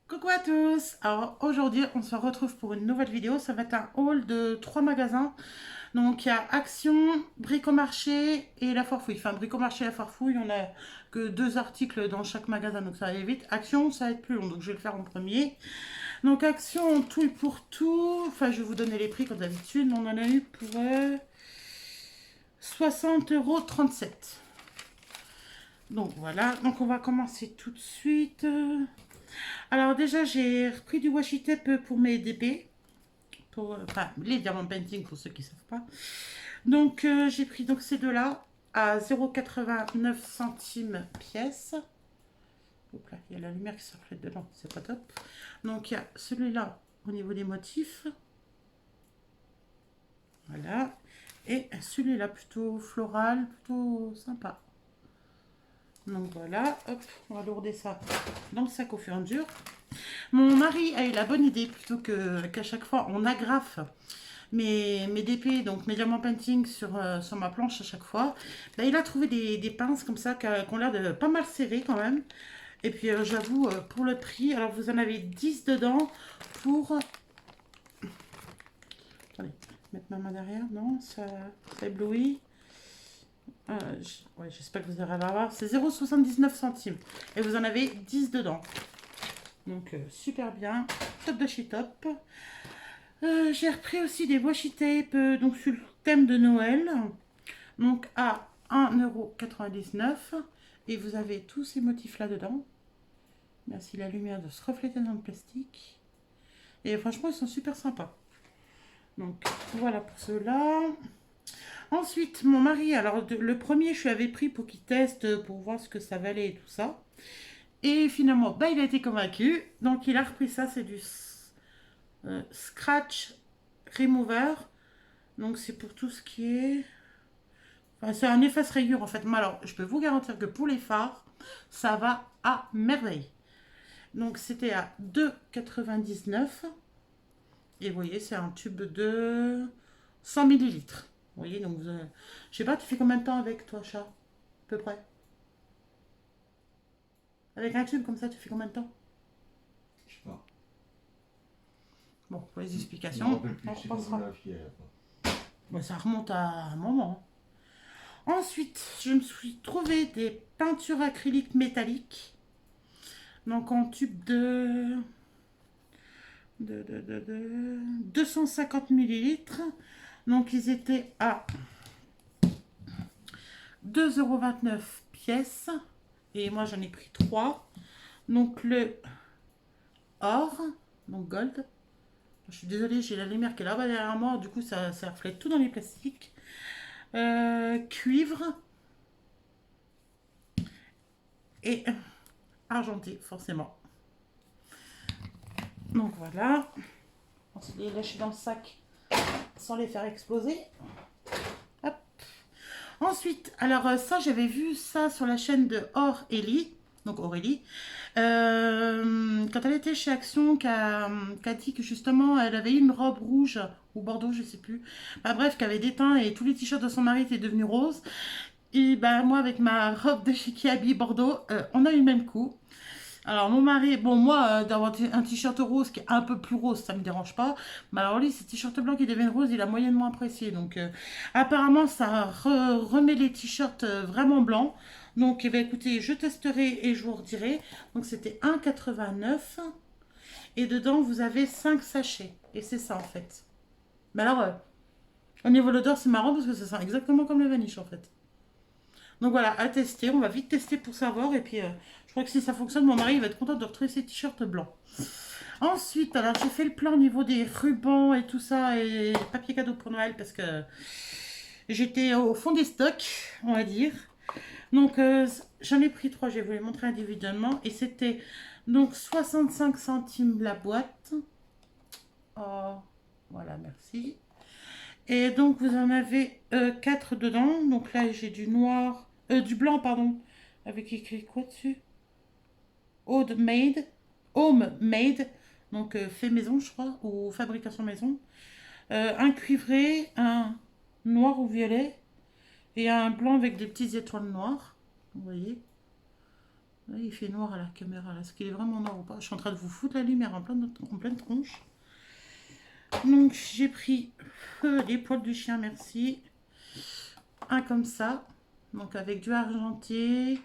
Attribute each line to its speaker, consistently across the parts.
Speaker 1: Coucou à tous. Alors aujourd'hui on se retrouve pour une nouvelle vidéo. Ça va être un haul de 3 magasins. Donc il y a Action, Bricomarché et La Farfouille. Enfin Bricomarché et La Farfouille, on a que 2 articles dans chaque magasin, donc ça va aller vite. Action, ça va être plus long, donc je vais le faire en premier. Donc Action, tout et pour tout. Enfin je vais vous donner les prix comme d'habitude. On en a eu pour 60,37 €. Donc voilà, donc on va commencer tout de suite. Alors déjà, j'ai repris du washi tape pour mes DP, enfin les diamant painting pour ceux qui ne savent pas. Donc j'ai pris donc ces deux-là à 0,89 centimes pièce. Hop là, il y a la lumière qui se reflète dedans, c'est pas top. Donc il y a celui-là au niveau des motifs. Voilà. Et celui-là plutôt floral, plutôt sympa. Donc voilà, hop, on va lourder ça dans le sac au fur et à mesure. Mon mari a eu la bonne idée, plutôt qu'à chaque fois on agrafe mes DP, donc mes diamants painting sur ma planche à chaque fois. Bah, il a trouvé des pinces comme ça qui ont l'air de pas mal serrées quand même. Et puis j'avoue, pour le prix, alors vous en avez 10 dedans pour... Attendez, mettre ma main derrière, non, ça éblouit. Ouais, j'espère que vous arrivez à voir. C'est 0,79 centimes. Et vous en avez 10 dedans. Donc super bien, top de chez top. J'ai repris aussi des washi tape donc sur le thème de Noël, donc à 1,99 €. Et vous avez tous ces motifs là dedans. Merci la lumière de se refléter dans le plastique. Et franchement, ils sont super sympas. Donc voilà pour ceux-là. Ensuite, mon mari, alors le premier, je lui avais pris pour qu'il teste, pour voir ce que ça valait et tout ça. Et finalement, bah, il a été convaincu. Donc il a repris ça, c'est du Scratch Remover. Donc c'est pour tout ce qui est... Enfin, c'est un efface-rayures en fait. Mais alors, je peux vous garantir que pour les fards, ça va à merveille. Donc c'était à 2,99 €. Et vous voyez, c'est un tube de 100 millilitres. Vous voyez, donc je sais pas, tu fais combien de temps avec toi, chat? À peu près. Avec un tube comme ça, tu fais combien de temps?
Speaker 2: Je sais pas.
Speaker 1: Bon, pour les
Speaker 2: Je me
Speaker 1: explications,
Speaker 2: rappelle plus,
Speaker 1: on
Speaker 2: c'est quand vous
Speaker 1: repassera.
Speaker 2: l'avez fait.
Speaker 1: Bon, ça remonte à un moment. Ensuite, je me suis trouvé des peintures acryliques métalliques. Donc en tube de 250 millilitres. Donc ils étaient à 2,29 € pièce. Et moi j'en ai pris 3. Donc le or, donc gold. Je suis désolée, j'ai la lumière qui est là-bas derrière moi. Du coup ça reflète tout dans les plastiques. Cuivre et argenté forcément. Donc voilà. On se les lâcher dans le sac sans les faire exploser. Hop. Ensuite, alors ça, j'avais vu ça sur la chaîne de Aurélie, donc Aurélie, quand elle était chez Action, qui a dit que justement, elle avait eu une robe rouge ou bordeaux, je sais plus. Bah, bref, qui avait déteint et tous les t-shirts de son mari étaient devenus roses. Et ben moi, avec ma robe de chez Kiabi Bordeaux, on a eu le même coup. Alors mon mari, bon moi d'avoir un t-shirt rose qui est un peu plus rose, ça me dérange pas. Mais alors lui, ce t-shirt blanc qui devient rose, il a moyennement apprécié. Donc apparemment ça remet les t-shirts vraiment blancs. Donc eh bien, écoutez, je testerai et je vous redirai. Donc c'était 1,89 € et dedans vous avez 5 sachets. Et c'est ça en fait. Mais alors au niveau de l'odeur c'est marrant parce que ça sent exactement comme le vaniche en fait. Donc voilà, à tester. On va vite tester pour savoir. Et puis, je crois que si ça fonctionne, mon mari il va être content de retrouver ses t-shirts blancs. Ensuite, alors j'ai fait le plan au niveau des rubans et tout ça et papier cadeau pour Noël parce que j'étais au fond des stocks, on va dire. Donc j'en ai pris 3, je vais vous les montrer individuellement. Et c'était donc 65 centimes la boîte. Oh, voilà, merci. Et donc vous en avez 4 dedans. Donc là j'ai du noir, du blanc pardon, avec écrit quoi dessus? Homemade, homemade, donc fait maison je crois, ou fabrication maison. Un cuivré, un noir ou violet, et un blanc avec des petites étoiles noires, vous voyez. Là, il fait noir à la caméra. Là. Est-ce qu'il est vraiment noir ou pas? Je suis en train de vous foutre la lumière en pleine tronche. Donc, j'ai pris les poils du chien, merci. Un comme ça. Donc, avec du argenté,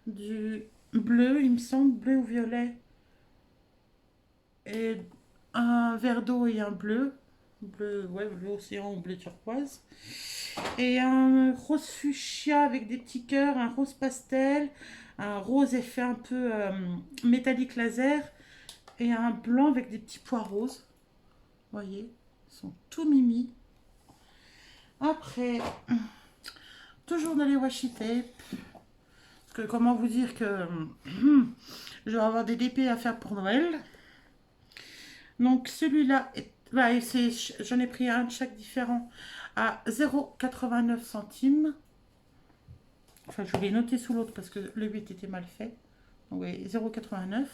Speaker 1: du bleu, il me semble, bleu ou violet. Et un vert d'eau et un bleu. Bleu, ouais, bleu océan ou bleu turquoise. Et un rose fuchsia avec des petits cœurs, un rose pastel, un rose effet un peu métallique laser et un blanc avec des petits pois roses. Vous voyez, ils sont tout mimi. Après, toujours dans les washi tape. Parce que comment vous dire que je vais avoir des DP à faire pour Noël. Donc celui-là, j'en ai pris un de chaque différent à 0,89 centimes. Enfin, je l'ai noté sous l'autre parce que le 8 était mal fait. Donc, oui, 0,89.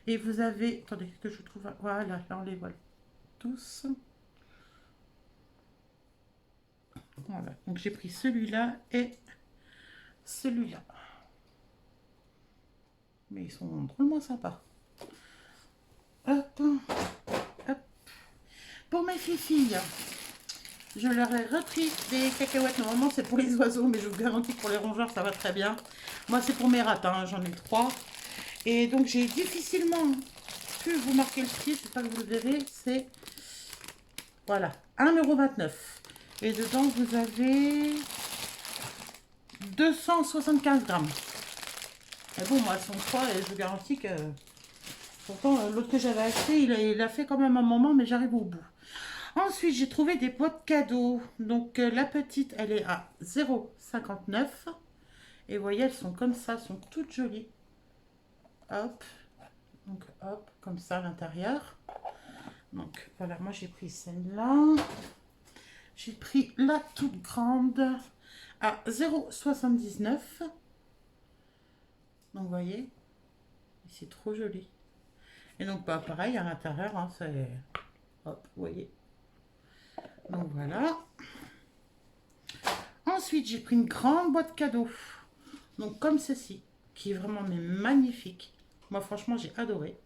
Speaker 1: Et vous avez... Attendez, que je trouve... Voilà, là, on les voit tous. Voilà. Donc, j'ai pris celui-là et celui-là. Mais ils sont drôlement sympas. Hop. Hop. Pour mes filles, je leur ai repris des cacahuètes. Normalement, c'est pour les oiseaux, mais je vous garantis que pour les rongeurs, ça va très bien. Moi, c'est pour mes ratins. J'en ai 3. Et donc, j'ai difficilement pu vous marquer le prix. C'est pas que vous le verrez. C'est, voilà, 1,29 €. Et dedans, vous avez 275 grammes. Et bon, moi, elles sont 3 et je vous garantis que... Pourtant, l'autre que j'avais acheté, il a fait quand même un moment, mais j'arrive au bout. Ensuite, j'ai trouvé des boîtes cadeaux. Donc, la petite, elle est à 0,59 €. Et vous voyez, elles sont comme ça, elles sont toutes jolies. Hop. Donc, hop, comme ça à l'intérieur. Donc, voilà, moi, j'ai pris celle-là. J'ai pris la toute grande à 0,79 €. Donc, vous voyez, c'est trop joli. Et donc, bah, pareil, à l'intérieur, hein, c'est... Hop, vous voyez. Donc, voilà. Ensuite, j'ai pris une grande boîte cadeau. Donc, comme ceci, qui est vraiment mais magnifique. Moi, franchement, j'ai adoré.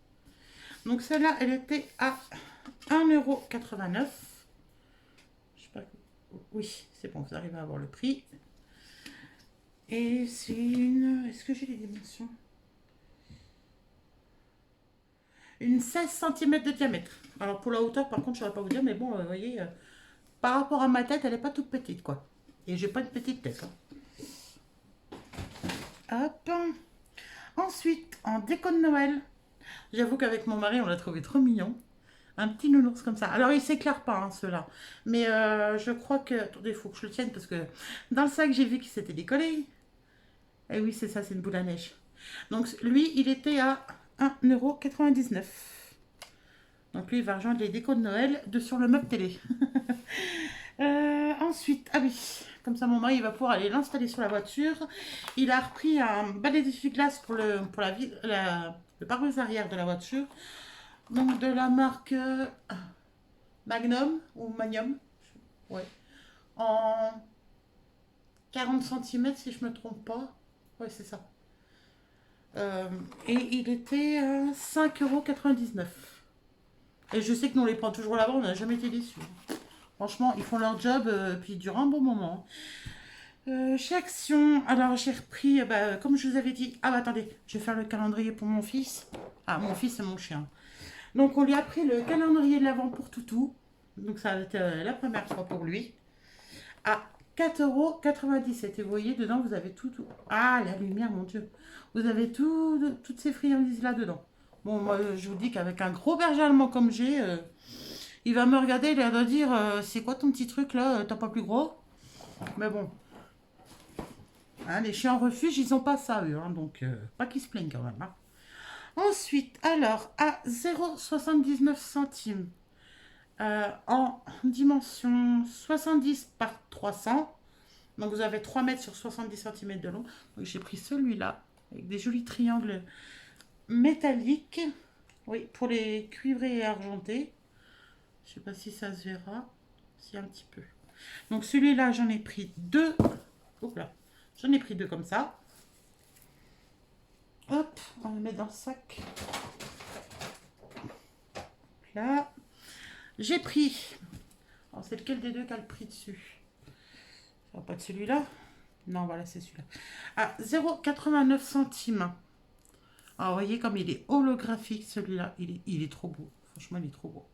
Speaker 1: Donc, celle-là, elle était à 1,89 €. Je sais pas... Oui, c'est bon, vous arrivez à avoir le prix. Et c'est une... Est-ce que j'ai les dimensions? Une 16 cm de diamètre. Alors, pour la hauteur, par contre, je ne saurais pas vous dire, mais bon, vous voyez, par rapport à ma tête, elle n'est pas toute petite, quoi. Et j'ai pas une petite tête. Hein. Hop. Ensuite, en déco de Noël, j'avoue qu'avec mon mari, on l'a trouvé trop mignon. Un petit nounours comme ça. Alors, il s'éclaire pas, hein, ceux-là. Mais je crois que... Attendez, il faut que je le tienne parce que dans le sac, j'ai vu qu'il s'était décollé. Et oui, c'est ça, c'est une boule à neige. Donc, lui, il était à 1,99 €. Donc, lui, il va rejoindre les décos de Noël sur le meuble télé. Ensuite, ah oui, comme ça, mon mari, il va pouvoir aller l'installer sur la voiture. Il a repris un balai d'essuie-glace pour le pare-brise arrière de la voiture. Donc, de la marque Magnum ou Magnum. Ouais. En 40 cm, si je ne me trompe pas. Ouais, c'est ça. Et il était à 5,99 €. Et je sais que nous on les prend toujours là-bas, on n'a jamais été déçus. Franchement, ils font leur job, puis ils durent un bon moment. Chez Action, alors j'ai repris, comme je vous avais dit. Ah bah attendez, je vais faire le calendrier pour mon fils. Ah, mon fils, c'est mon chien. Donc on lui a pris le calendrier de l'Avent pour Toutou. Donc ça va être la première fois pour lui. À 4,97 €. Et vous voyez, dedans, vous avez tout. Ah, la lumière, mon Dieu. Vous avez toutes ces friandises là-dedans. Bon, moi, je vous dis qu'avec un gros berger allemand comme j'ai, il va me regarder, il va dire c'est quoi ton petit truc là, t'as pas plus gros? Mais bon. Hein, les chiens en refuge, ils ont pas ça, eux. Hein, donc, pas qu'ils se plaignent quand même. Hein. Ensuite, alors, à 0,79 centimes. En dimension 70 par 300. Donc vous avez 3 mètres sur 70 cm de long. Donc j'ai pris celui-là avec des jolis triangles métalliques. Oui, pour les cuivrés et argentés. Je sais pas si ça se verra. Si, un petit peu. Donc celui-là, j'en ai pris deux. Oups là. J'en ai pris deux comme ça. Hop, on le met dans le sac. Là, j'ai pris. Alors, c'est lequel des deux qui a le prix dessus? Ça va pas de celui-là? Non, voilà, c'est celui-là. À 0,89 centimes. Alors, vous voyez comme il est holographique, celui-là. Il est trop beau. Franchement, il est trop beau.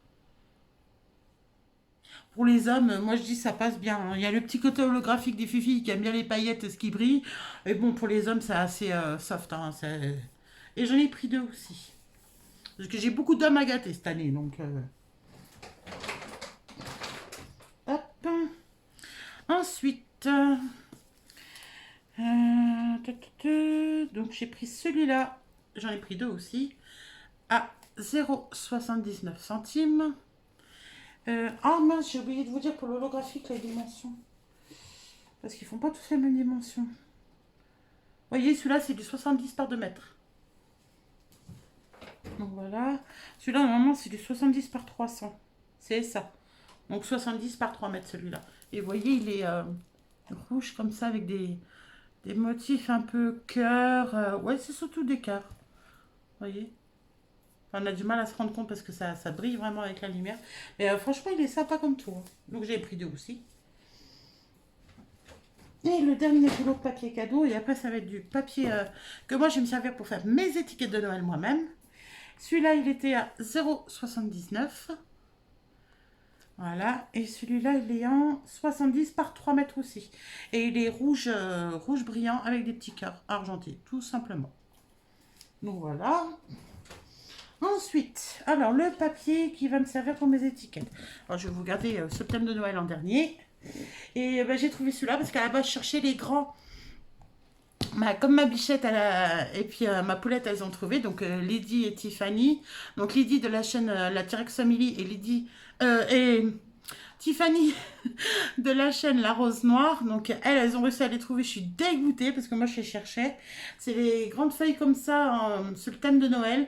Speaker 1: Pour les hommes, moi je dis ça passe bien, hein. Il y a le petit côté holographique des filles qui aiment bien les paillettes, ce qui brille. Et bon, pour les hommes, c'est assez soft, hein, et j'en ai pris deux aussi. Parce que j'ai beaucoup d'hommes à gâter cette année, donc... Hop. Ensuite... donc j'ai pris celui-là. J'en ai pris deux aussi. À 0,79 centimes. Ah mince, j'ai oublié de vous dire pour l'holographique les dimensions. Parce qu'ils font pas tous les mêmes dimensions. Vous voyez, celui-là, c'est du 70 par 2 mètres. Donc voilà. Celui-là, normalement, c'est du 70 par 300. C'est ça. Donc 70 par 3 mètres, celui-là. Et vous voyez, il est rouge comme ça, avec des motifs un peu cœur. Ouais, c'est surtout des cœurs. Vous voyez? Enfin, on a du mal à se rendre compte parce que ça brille vraiment avec la lumière. Mais franchement, il est sympa comme tout, hein. Donc j'ai pris deux aussi. Et le dernier rouleau de papier cadeau, et après ça va être du papier que moi je vais me servir pour faire mes étiquettes de Noël moi-même. Celui-là, il était à 0,79. Voilà, et celui-là, il est en 70 par 3 mètres aussi. Et il est rouge, rouge brillant avec des petits cœurs argentés, tout simplement. Donc voilà. Ensuite, alors le papier qui va me servir pour mes étiquettes. Alors je vais vous garder ce thème de Noël en dernier. Et j'ai trouvé celui-là parce qu'à la base je cherchais les grands. Comme ma bichette et puis ma poulette, elles ont trouvé. Donc Lydie et Tiffany. Donc Lydie de la chaîne La T-Rex Family et Lydie et Tiffany de la chaîne La Rose Noire. Donc elles ont réussi à les trouver. Je suis dégoûtée parce que moi je les cherchais. C'est les grandes feuilles comme ça sur le thème de Noël.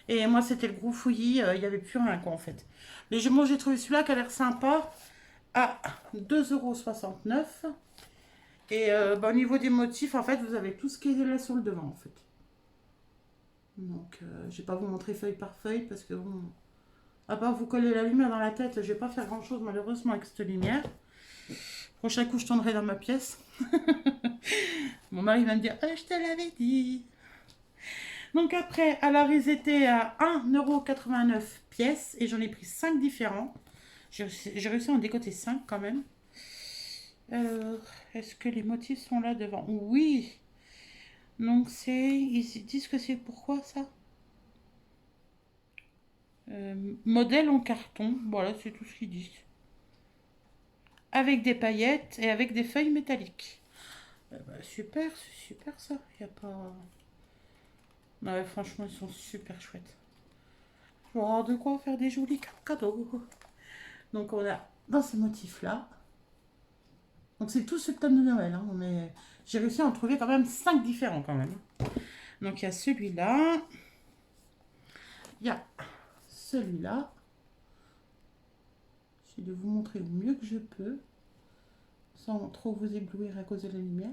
Speaker 1: Et moi c'était le gros fouillis. Il n'y avait plus rien quoi en fait. Mais moi j'ai trouvé celui-là qui a l'air sympa à 2,69 €. Et au niveau des motifs, en fait, vous avez tout ce qui est là sur le devant, en fait. Donc, je vais pas vous montrer feuille par feuille parce que, bon, à part vous coller la lumière dans la tête, je vais pas faire grand-chose, malheureusement, avec cette lumière. Prochain coup, je tournerai dans ma pièce. Mon mari va me dire, je te l'avais dit. Donc après, alors ils étaient à 1,89 € pièce et j'en ai pris 5 différents. J'ai réussi à en décoter 5 quand même. Alors, est-ce que les motifs sont là devant? Oui. Donc ils disent que c'est pourquoi ça? Modèle en carton, voilà, c'est tout ce qu'ils disent. Avec des paillettes et avec des feuilles métalliques. Super, c'est super ça. Il n'y a pas... Ouais, franchement, ils sont super chouettes. Je vais avoir de quoi faire des jolis cadeaux. Donc on a dans ces motifs-là. Donc c'est tout ce thème de Noël, hein, mais j'ai réussi à en trouver quand même 5 différents quand même. Donc il y a celui-là. Il y a celui-là. J'essaie de vous montrer au mieux que je peux, sans trop vous éblouir à cause de la lumière.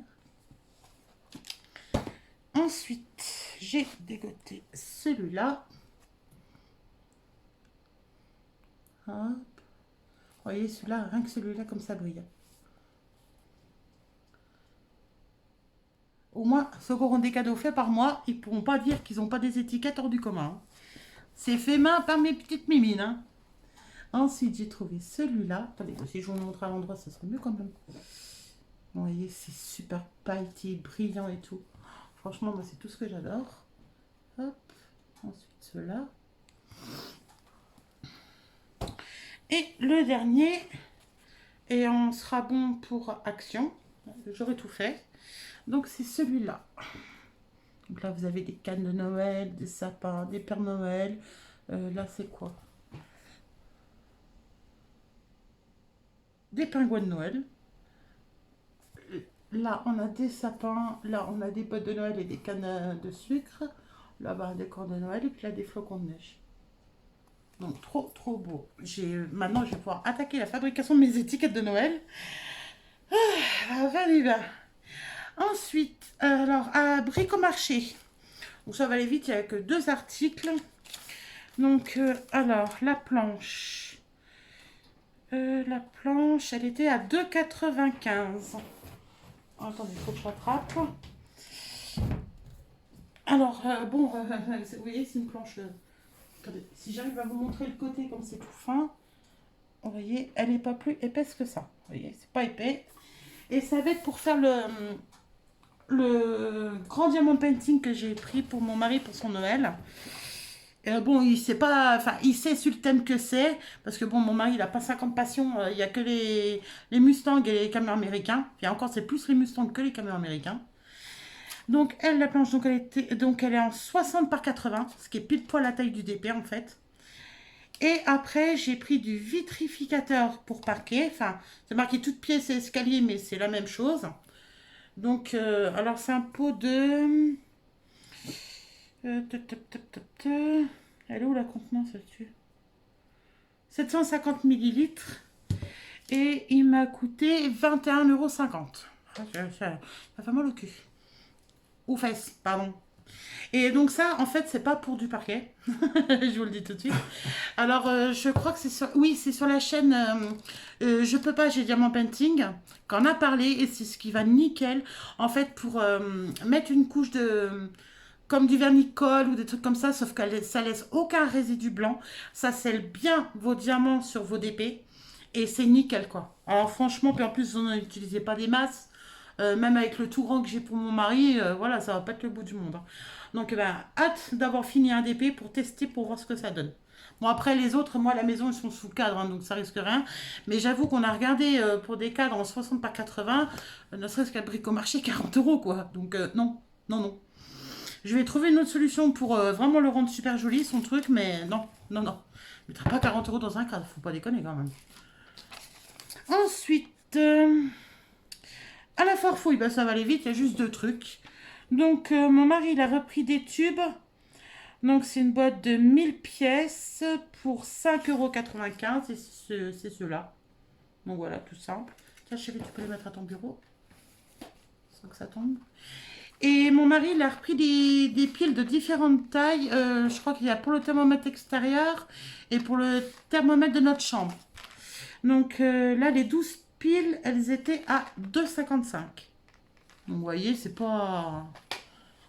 Speaker 1: Ensuite, j'ai dégoté celui-là. Hop. Vous voyez, celui-là, rien que celui-là, comme ça brille. Au moins, ceux qui auront des cadeaux faits par moi, ils ne pourront pas dire qu'ils n'ont pas des étiquettes hors du commun, hein. C'est fait main par mes petites mimines, hein. Ensuite, j'ai trouvé celui-là. Attendez, si je vous montre à l'endroit, ça serait mieux quand même. Vous voyez, c'est super pailleté, brillant et tout. Franchement, moi, c'est tout ce que j'adore. Hop. Ensuite, ceux-là. Et le dernier, et on sera bon pour Action. J'aurai tout fait. Donc, c'est celui-là. Donc là, vous avez des cannes de Noël, des sapins, des Pères Noël. Là, c'est quoi? Des pingouins de Noël. Là, on a des sapins. Là, on a des bottes de Noël et des cannes de sucre. Là-bas, un décor de Noël. Et puis là, des flocons de neige. Donc, trop, trop beau. Maintenant, je vais pouvoir attaquer la fabrication de mes étiquettes de Noël. Ah, va. Ensuite, alors, à Bricomarché, Donc ça va aller vite, il n'y a que 2 articles. Donc, alors, la planche. La planche, elle était à 2,95. Attendez, il faut que je rattrape. Alors, bon, vous voyez, c'est une planche. Attendez, si j'arrive à vous montrer le côté comme c'est tout fin, vous voyez, elle n'est pas plus épaisse que ça. Vous voyez, c'est pas épais. Et ça va être pour faire le grand diamant painting que j'ai pris pour mon mari pour son Noël. Bon, il sait pas, enfin, il sait sur le thème que c'est, parce que bon, mon mari, il a pas 50 passions, il y a que les Mustangs et les camions américains. Et encore, c'est plus les Mustangs que les camions américains. Donc, elle, la planche, donc elle est en 60 par 80, ce qui est pile poil la taille du DP, en fait. Et après, j'ai pris du vitrificateur pour parquet. Enfin, c'est marqué toute pièce et escalier, mais c'est la même chose. Donc, alors, c'est un pot de... Elle est où la contenance là-dessus? 750 millilitres. Et il m'a coûté 21,50 €. Ça fait mal au cul. Aux fesses, pardon. Et donc ça, en fait, c'est pas pour du parquet. Je vous le dis tout de suite. Alors, je crois que c'est sur... Oui, c'est sur la chaîne Je peux pas, j'ai Diamant Painting, qu'on a parlé, et c'est ce qui va nickel. En fait, pour mettre une couche de... comme du vernis-colle ou des trucs comme ça, sauf que ça laisse aucun résidu blanc. Ça scelle bien vos diamants sur vos DP. Et c'est nickel, quoi. Alors, franchement, puis en plus, vous n'utilisez pas des masses. Même avec le tout grand que j'ai pour mon mari, voilà, ça va pas être le bout du monde, hein. Donc, ben, hâte d'avoir fini un DP pour tester, pour voir ce que ça donne. Bon, après, les autres, moi, à la maison, ils sont sous cadre, hein, donc ça risque rien. Mais j'avoue qu'on a regardé pour des cadres en 60 par 80, ne serait-ce qu'à Bricomarché, 40 €, quoi. Donc, non, non, non. Je vais trouver une autre solution pour vraiment le rendre super joli, son truc, mais non, non, non. Je ne mettrai pas 40 € dans un cadre, faut pas déconner quand même. Ensuite, à la farfouille, bah, ça va aller vite, il y a juste 2 trucs. Donc, mon mari, il a repris des tubes. Donc, c'est une boîte de 1000 pièces pour 5,95 € et c'est ceux-là. Donc, voilà, tout simple. Tiens, chérie, tu peux les mettre à ton bureau sans que ça tombe. Et mon mari, il a repris des piles de différentes tailles. Je crois qu'il y a pour le thermomètre extérieur et pour le thermomètre de notre chambre. Donc là, les 12 piles, elles étaient à 2,55 €. Donc vous voyez, c'est pas...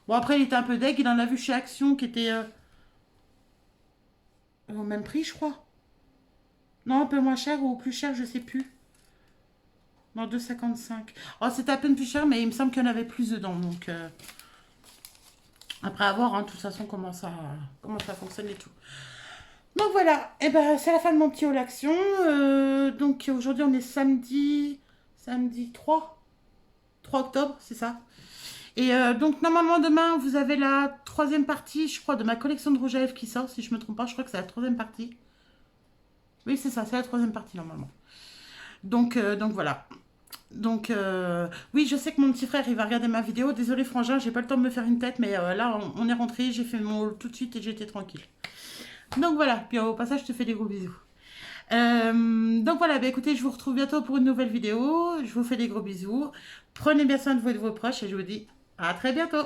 Speaker 1: Bon, après, il était un peu deg. Il en a vu chez Action qui était au même prix, je crois. Non, un peu moins cher ou plus cher, je sais plus. Non, 2,55 €. Oh, c'était à peine plus cher, mais il me semble qu'il y en avait plus dedans. Donc, après avoir, hein, de toute façon, comment ça fonctionne et tout. Donc voilà, et ben, c'est la fin de mon petit haul action. Donc aujourd'hui, on est samedi 3 octobre, c'est ça. Et donc normalement, demain, vous avez la 3e partie, je crois, de ma collection de rouge à lèvres qui sort, si je me trompe pas. Je crois que c'est la 3e partie. Oui, c'est ça, c'est la 3e partie normalement. Donc voilà. Donc, oui, je sais que mon petit frère, il va regarder ma vidéo. Désolé, frangin, j'ai pas le temps de me faire une tête, mais là, on est rentré, j'ai fait mon haul tout de suite et j'étais tranquille. Donc voilà, puis au passage, je te fais des gros bisous. Donc voilà, bah écoutez, je vous retrouve bientôt pour une nouvelle vidéo. Je vous fais des gros bisous. Prenez bien soin de vous et de vos proches et je vous dis à très bientôt.